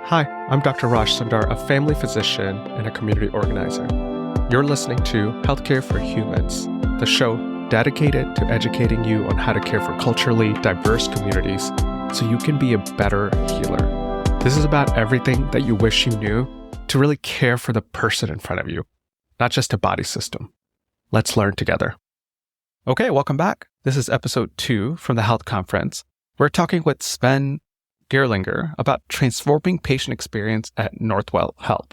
Hi, I'm Dr. Raj Sundar, a family physician and a community organizer. You're listening to Healthcare for Humans, the show dedicated to educating you on how to care for culturally diverse communities so you can be a better healer. This is about everything that you wish you knew to really care for the person in front of you, not just a body system. Let's learn together. Okay, welcome back. This is episode 2 from the Health Conference. We're talking with Sven Gerlinger about transforming patient experience at Northwell Health.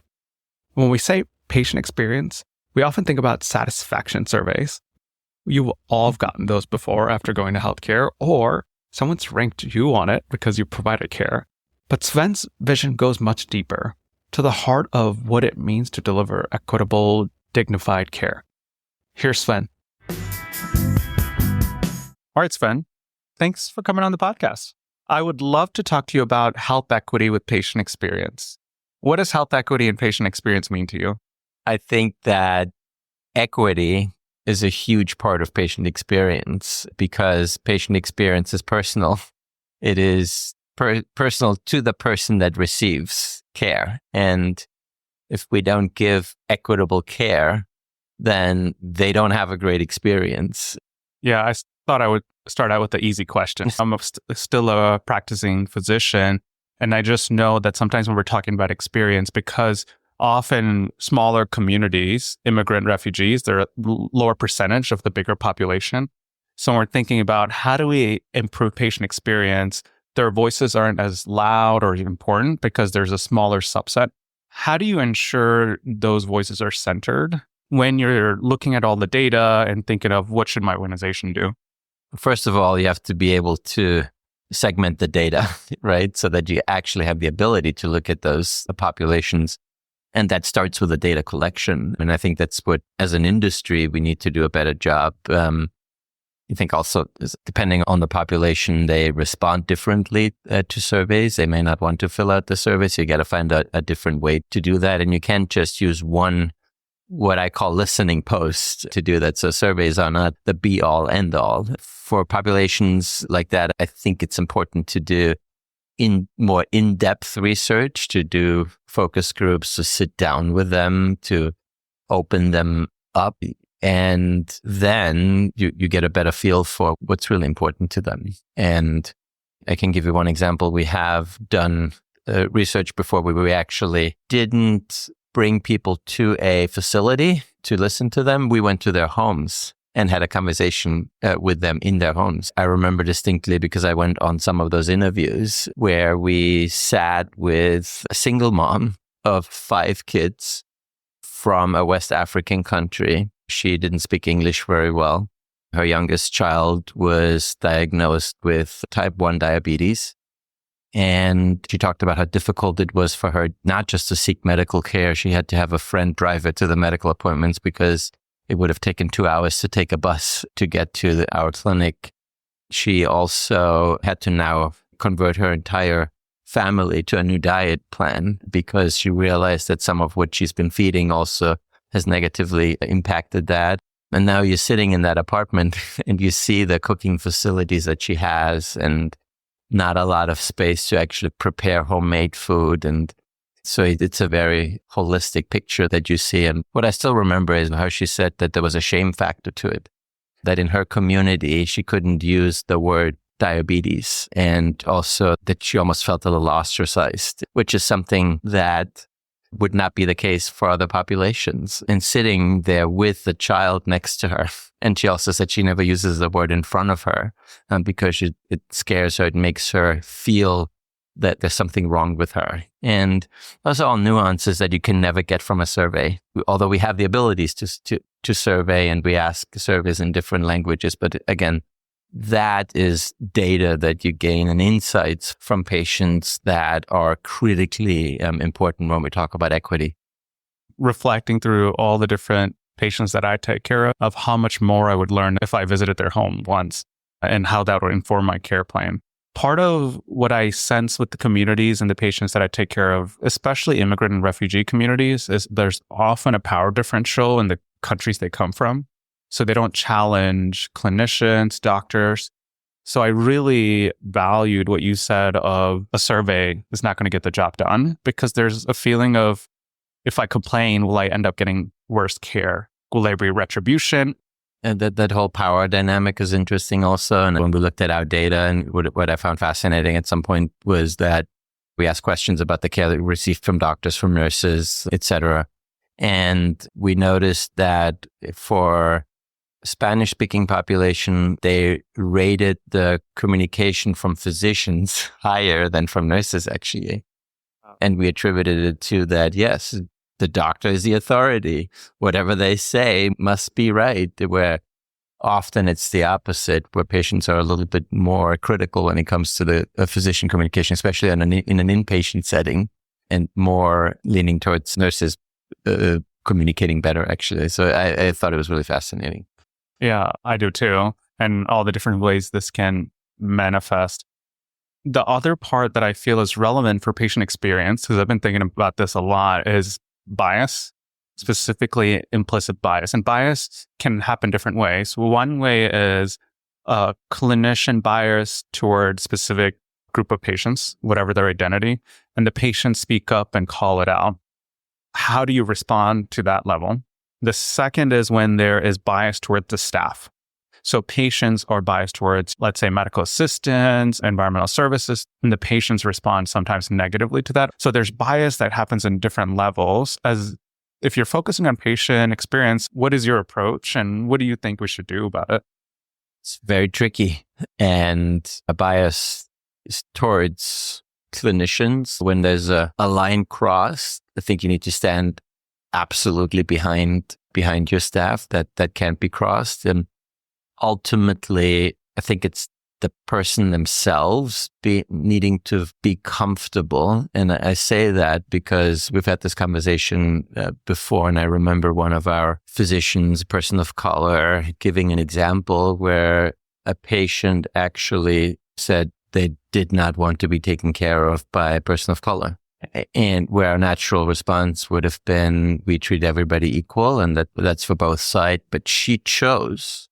When we say patient experience, we often think about satisfaction surveys. You've all have gotten those before after going to healthcare, or someone's ranked you on it because you provided care. But Sven's vision goes much deeper, to the heart of what it means to deliver equitable, dignified care. Here's Sven. All right, Sven, thanks for coming on the podcast. I would love to talk to you about health equity with patient experience. What does health equity and patient experience mean to you? I think that equity is a huge part of patient experience because patient experience is personal. It is personal to the person that receives care. And if we don't give equitable care, then they don't have a great experience. Yeah, I thought I would start out with the easy question. I'm still a practicing physician, and I just know that sometimes when we're talking about experience, because often smaller communities, immigrant refugees, they're a lower percentage of the bigger population. So when we're thinking about how do we improve patient experience, their voices aren't as loud or important because there's a smaller subset. How do you ensure those voices are centered when you're looking at all the data and thinking of what should my organization do? First of all, you have to be able to segment the data, right? So that you actually have the ability to look at those populations. And that starts with the data collection. And I think that's what, as an industry, we need to do a better job. I think also, depending on the population, they respond differently to surveys. They may not want to fill out the surveys. You got to find a different way to do that. And you can't just use one, what I call listening post to do that. So surveys are not the be all end all. For populations like that, I think it's important to do more in-depth research, to do focus groups, to sit down with them, to open them up. And then you get a better feel for what's really important to them. And I can give you one example. We have done research before where we actually didn't bring people to a facility to listen to them. We went to their homes and had a conversation with them in their homes. I remember distinctly because I went on some of those interviews where we sat with a single mom of 5 kids from a West African country. She didn't speak English very well. Her youngest child was diagnosed with type 1 diabetes. And she talked about how difficult it was for her not just to seek medical care. She had to have a friend drive her to the medical appointments because it would have taken 2 hours to take a bus to get to our clinic. She also had to now convert her entire family to a new diet plan because she realized that some of what she's been feeding also has negatively impacted that. And now you're sitting in that apartment and you see the cooking facilities that she has and not a lot of space to actually prepare homemade food. And so it's a very holistic picture that you see. And what I still remember is how she said that there was a shame factor to it, that in her community, she couldn't use the word diabetes, and also that she almost felt a little ostracized, which is something that would not be the case for other populations. And sitting there with the child next to her, and she also said she never uses the word in front of her because it scares her, it makes her feel that there's something wrong with her. And those are all nuances that you can never get from a survey, although we have the abilities to survey and we ask surveys in different languages. But again, that is data that you gain and insights from patients that are critically important when we talk about equity. Reflecting through all the different patients that I take care of how much more I would learn if I visited their home once and how that would inform my care plan. Part of what I sense with the communities and the patients that I take care of, especially immigrant and refugee communities, is there's often a power differential in the countries they come from. So they don't challenge clinicians, doctors. So I really valued what you said of a survey is not going to get the job done, because there's a feeling of, if I complain, will I end up getting worse care? Will there be retribution? And that whole power dynamic is interesting also. And when we looked at our data, and what I found fascinating at some point was that we asked questions about the care that we received from doctors, from nurses, et cetera. And we noticed that for Spanish-speaking population, they rated the communication from physicians higher than from nurses, actually. And we attributed it to that, yes, the doctor is the authority. Whatever they say must be right, where often it's the opposite, where patients are a little bit more critical when it comes to the physician communication, especially in an inpatient setting, and more leaning towards nurses communicating better, actually. So I thought it was really fascinating. Yeah, I do too. And all the different ways this can manifest. The other part that I feel is relevant for patient experience, because I've been thinking about this a lot, is bias, specifically implicit bias. And bias can happen different ways. One way is a clinician bias toward specific group of patients, whatever their identity, and the patients speak up and call it out. How do you respond to that level? The second is when there is bias toward the staff. So patients are biased towards, let's say, medical assistants, environmental services, and the patients respond sometimes negatively to that. So there's bias that happens in different levels. As if you're focusing on patient experience, what is your approach and what do you think we should do about it? It's very tricky. And a bias is towards clinicians. When there's a line crossed, I think you need to stand absolutely behind your staff. That can't be crossed. And ultimately, I think it's the person themselves needing to be comfortable. And I say that because we've had this conversation before, and I remember one of our physicians, a person of color, giving an example where a patient actually said they did not want to be taken care of by a person of color. And where our natural response would have been, we treat everybody equal, and that's for both sides. But she chose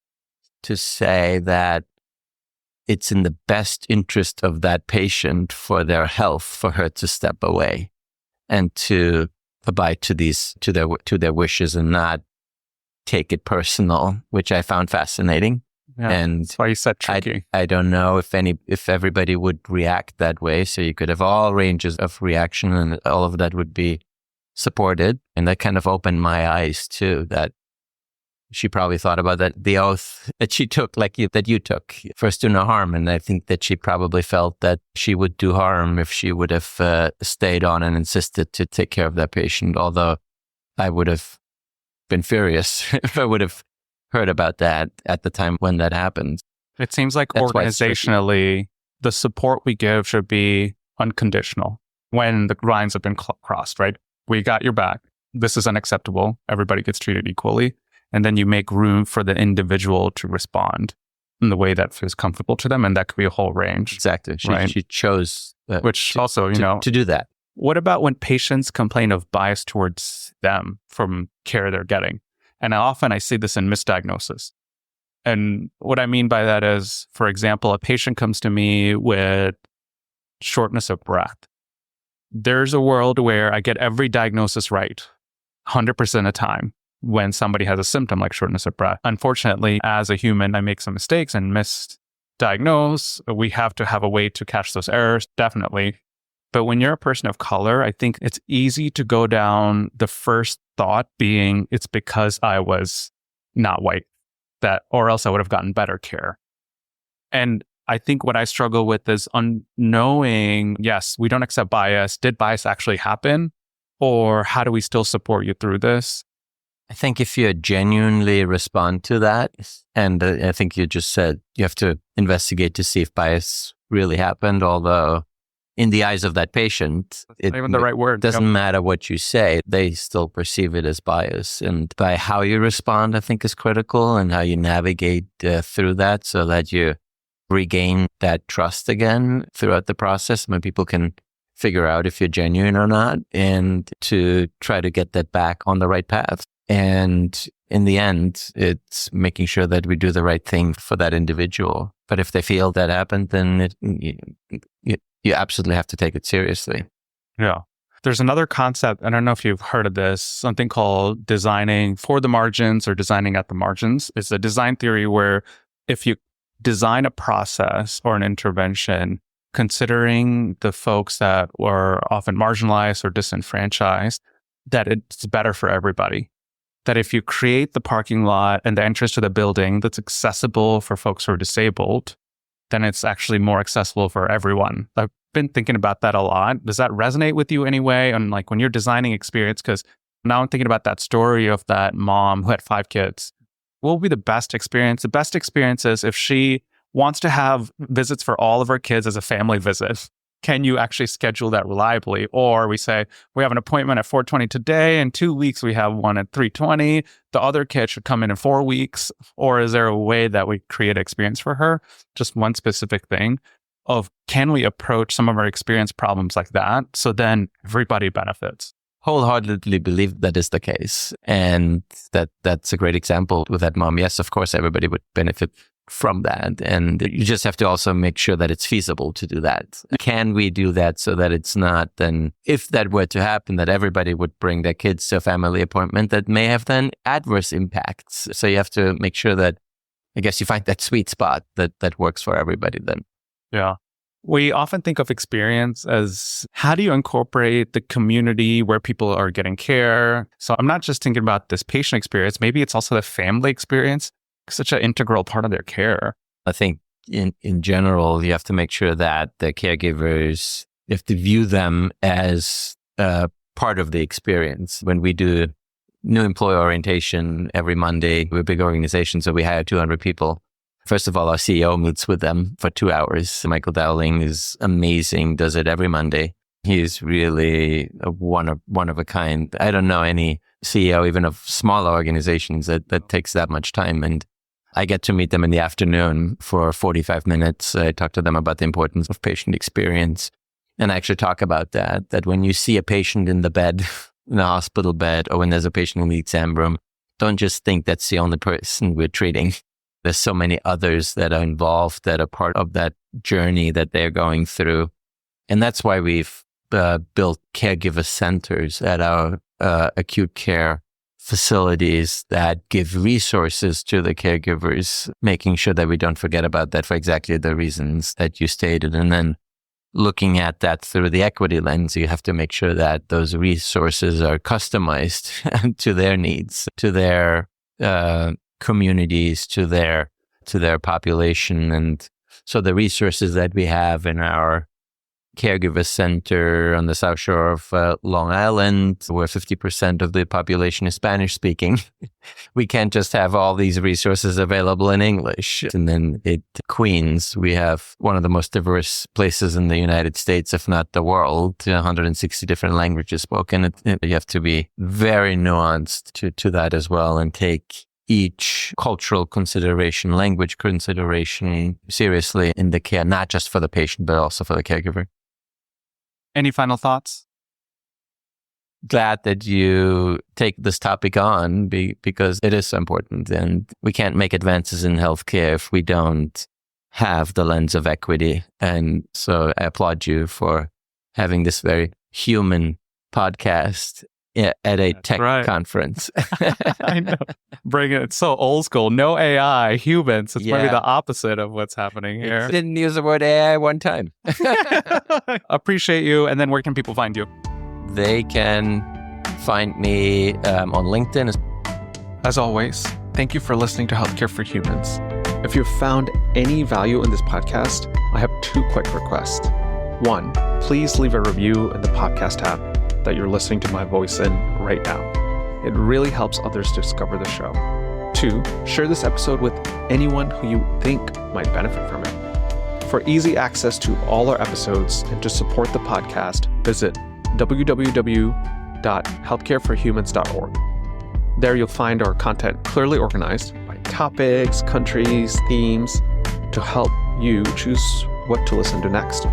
to say that it's in the best interest of that patient for their health for her to step away and to abide to their wishes and not take it personal, which I found fascinating. Yeah, and that's why you said tricky. I don't know if everybody would react that way. So you could have all ranges of reaction, and all of that would be supported. And that kind of opened my eyes too, that she probably thought about that, the oath that she took, that you took, first do no harm. And I think that she probably felt that she would do harm if she would have stayed on and insisted to take care of that patient. Although I would have been furious if I would have heard about that at the time when that happened. It seems like organizationally, the support we give should be unconditional when the lines have been crossed, right? We got your back. This is unacceptable. Everybody gets treated equally. And then you make room for the individual to respond in the way that feels comfortable to them. And that could be a whole range. Exactly. Right? She chose to do that. What about when patients complain of bias towards them from care they're getting? And often I see this in misdiagnosis. And what I mean by that is, for example, a patient comes to me with shortness of breath. There's a world where I get every diagnosis right 100% of the time when somebody has a symptom like shortness of breath. Unfortunately, as a human, I make some mistakes and misdiagnose. We have to have a way to catch those errors, definitely. But when you're a person of color, I think it's easy to go down the first thought being it's because I was not white, or else I would have gotten better care. And I think what I struggle with is unknowing, yes, we don't accept bias. Did bias actually happen? Or how do we still support you through this? I think if you genuinely respond to that, and I think you just said you have to investigate to see if bias really happened, although in the eyes of that patient, it's not even the right word. Doesn't matter what you say, they still perceive it as bias. And by how you respond, I think is critical, and how you navigate through that so that you regain that trust again throughout the process when people can figure out if you're genuine or not, and to try to get that back on the right path. And in the end, it's making sure that we do the right thing for that individual. But if they feel that happened, then you absolutely have to take it seriously. Yeah. There's another concept, I don't know if you've heard of this, something called designing for the margins or designing at the margins. It's a design theory where if you design a process or an intervention, considering the folks that were often marginalized or disenfranchised, that it's better for everybody. That if you create the parking lot and the entrance to the building that's accessible for folks who are disabled, then it's actually more accessible for everyone. I've been thinking about that a lot. Does that resonate with you anyway? And like when you're designing experience, because now I'm thinking about that story of that mom who had 5 kids. What would be the best experience? The best experience is if she wants to have visits for all of her kids as a family visit. Can you actually schedule that reliably? Or we say, we have an appointment at 4:20 today. In 2 weeks, we have one at 3:20. The other kid should come in 4 weeks. Or is there a way that we create an experience for her? Just one specific thing of can we approach some of our experience problems like that? So then everybody benefits. Wholeheartedly believe that is the case. And that's a great example with that mom. Yes, of course, everybody would benefit from that. And you just have to also make sure that it's feasible to do that. Can we do that so that it's not then, if that were to happen, that everybody would bring their kids to a family appointment that may have then adverse impacts. So you have to make sure that, I guess you find that sweet spot that works for everybody then. Yeah. We often think of experience as how do you incorporate the community where people are getting care? So I'm not just thinking about this patient experience. Maybe it's also the family experience. Such an integral part of their care. I think in general, you have to make sure that the caregivers, you have to view them as part of the experience. When we do new employee orientation every Monday, we're a big organization, so we hire 200 people. First of all, our CEO meets with them for 2 hours. Michael Dowling is amazing, does it every Monday. He's really a one of a kind. I don't know any CEO, even of smaller organizations, that takes that much time. And I get to meet them in the afternoon for 45 minutes. I talk to them about the importance of patient experience. And I actually talk about that when you see a patient in the bed, in a hospital bed, or when there's a patient in the exam room, don't just think that's the only person we're treating. There's so many others that are involved, that are part of that journey that they're going through. And that's why we've built caregiver centers at our acute care facilities that give resources to the caregivers, making sure that we don't forget about that for exactly the reasons that you stated. And then looking at that through the equity lens, you have to make sure that those resources are customized to their needs, to their communities, to their population. And so the resources that we have in our caregiver center on the South Shore of Long Island, where 50% of the population is Spanish speaking, we can't just have all these resources available in English. And then at Queens, we have one of the most diverse places in the United States, if not the world, 160 different languages spoken. You have to be very nuanced to that as well, and take each cultural consideration, language consideration seriously in the care, not just for the patient, but also for the caregiver. Any final thoughts? Glad that you take this topic on because it is so important, and we can't make advances in healthcare if we don't have the lens of equity. And so I applaud you for having this very human podcast at a tech conference. I know. Bring it. It's so old school. No AI, humans. It's maybe the opposite of what's happening here. Didn't use the word AI one time. Appreciate you. And then where can people find you? They can find me on LinkedIn. As always, thank you for listening to Healthcare for Humans. If you've found any value in this podcast, I have 2 quick requests. 1, please leave a review in the podcast app that you're listening to my voice in right now. It really helps others discover the show. 2, share this episode with anyone who you think might benefit from it. For easy access to all our episodes and to support the podcast, visit www.healthcareforhumans.org. There you'll find our content clearly organized by topics, countries, themes, to help you choose what to listen to next.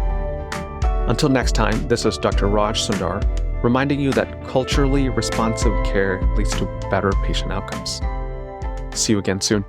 Until next time, this is Dr. Raj Sundar, reminding you that culturally responsive care leads to better patient outcomes. See you again soon.